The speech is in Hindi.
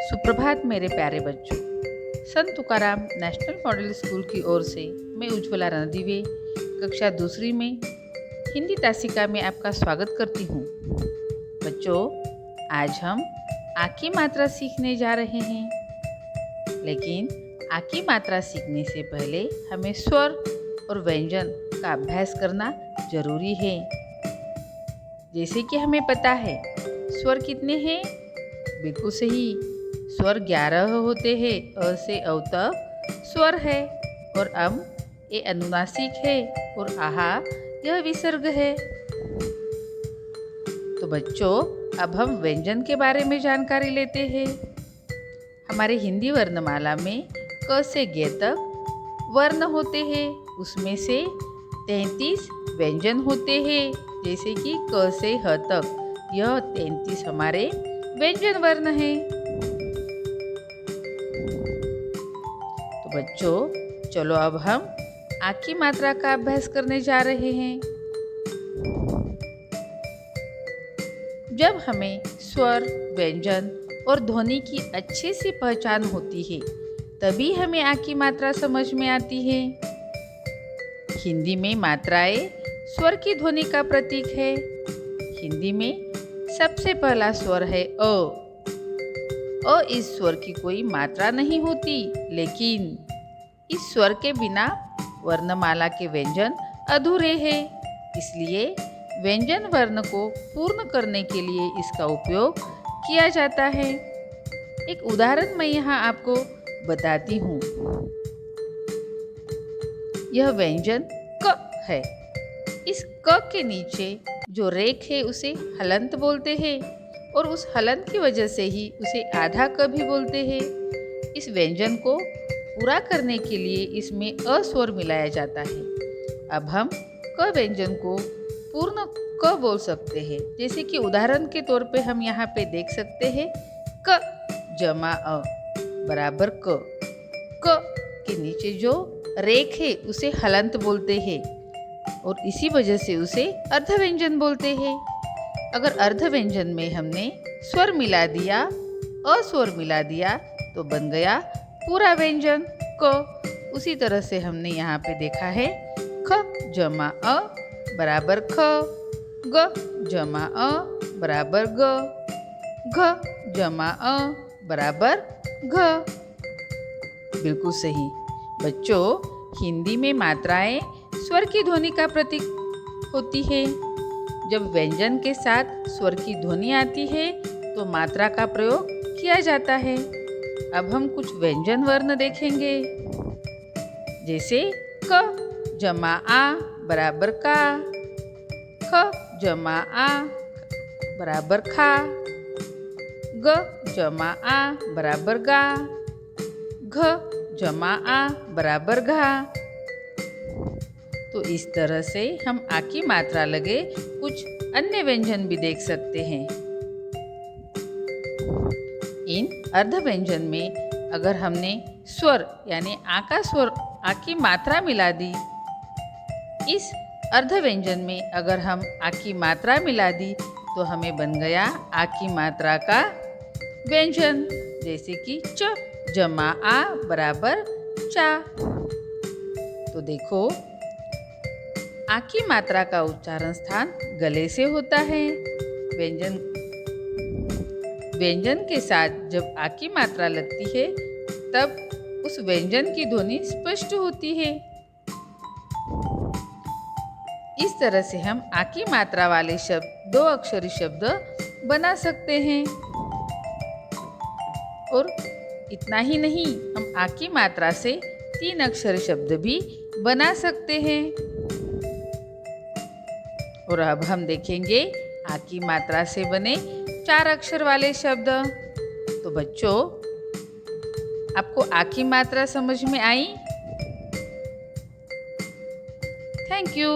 सुप्रभात मेरे प्यारे बच्चों। संत तुकाराम नेशनल मॉडल स्कूल की ओर से मैं उज्ज्वला रणदीवे कक्षा दूसरी में हिंदी तासिका में आपका स्वागत करती हूँ। बच्चों, आज हम आ की मात्रा सीखने जा रहे हैं। लेकिन आ की मात्रा सीखने से पहले हमें स्वर और व्यंजन का अभ्यास करना जरूरी है। जैसे कि हमें पता है स्वर कितने हैं? बिल्कुल सही, स्वर 11 होते हैं। अ से अ तक स्वर है और अम ये अनुनासिक है और आहा यह विसर्ग है। तो बच्चों, अब हम व्यंजन के बारे में जानकारी लेते हैं। हमारे हिंदी वर्णमाला में क से ग तक वर्ण होते हैं। उसमें से 33 व्यंजन होते हैं। जैसे कि क से ह तक यह 33 हमारे व्यंजन वर्ण हैं। तो बच्चों, चलो अब हम आ की मात्रा का अभ्यास करने जा रहे हैं। जब हमें स्वर, व्यंजन और ध्वनि की अच्छी सी पहचान होती है, तभी हमें आ की मात्रा समझ में आती है। हिंदी में मात्राएं स्वर की ध्वनि का प्रतीक है। हिंदी में सबसे पहला स्वर है अ। इस स्वर की कोई मात्रा नहीं होती, लेकिन इस स्वर के बिना वर्णमाला के व्यंजन अधूरे हैं। इसलिए व्यंजन वर्ण को पूर्ण करने के लिए इसका उपयोग किया जाता है। एक उदाहरण मैं यहाँ आपको बताती हूँ। यह व्यंजन क है। इस क के नीचे जो रेख है उसे हलंत बोलते हैं और उस हलंत की वजह से ही उसे आधा क भी बोलते हैं। इस व्यंजन को पूरा करने के लिए इसमें अ स्वर मिलाया जाता है। अब हम क व्यंजन को पूर्ण क बोल सकते हैं। जैसे कि उदाहरण के तौर पे हम यहाँ पे देख सकते हैं क जमा अ बराबर क। क के नीचे जो रेख है उसे हलंत बोलते हैं और इसी वजह से उसे अर्ध व्यंजन बोलते हैं। अगर अर्ध व्यंजन में हमने स्वर मिला दिया, अस्वर मिला दिया, तो बन गया पूरा व्यंजन क। उसी तरह से हमने यहाँ पे देखा है ख जमा अ बराबर ख, ग जमा अ बराबर ग, घ जमा अ बराबर घ। बिल्कुल सही। बच्चों, हिंदी में मात्राएं स्वर की ध्वनि का प्रतीक होती है। जब व्यंजन के साथ स्वर की ध्वनि आती है तो मात्रा का प्रयोग किया जाता है। अब हम कुछ व्यंजन वर्ण देखेंगे। जैसे क जमा आ बराबर का, ख जमा आ बराबर खा, ग जमा आ बराबर गा, घ जमा आ बराबर घा। तो इस तरह से हम आ की मात्रा लगे कुछ अन्य व्यंजन भी देख सकते हैं। इन अर्ध व्यंजन में अगर हमने स्वर यानी आ का स्वर, आ की मात्रा मिला दी, इस अर्ध व्यंजन में अगर हम आ की मात्रा मिला दी तो हमें बन गया आ की मात्रा का व्यंजन। जैसे कि च जमा आ बराबर चा। तो देखो, आ की मात्रा का उच्चारण स्थान गले से होता है। व्यंजन के साथ जब आ की मात्रा लगती है तब उस व्यंजन की ध्वनि स्पष्ट होती है। इस तरह से हम आ की मात्रा वाले शब्द, 2 अक्षरी शब्द बना सकते हैं। और इतना ही नहीं, हम आ की मात्रा से 3 अक्षरी शब्द भी बना सकते हैं। और अब हम देखेंगे आ की मात्रा से बने 4 अक्षर वाले शब्द। तो बच्चों, आपको आ की मात्रा समझ में आई? Thank you.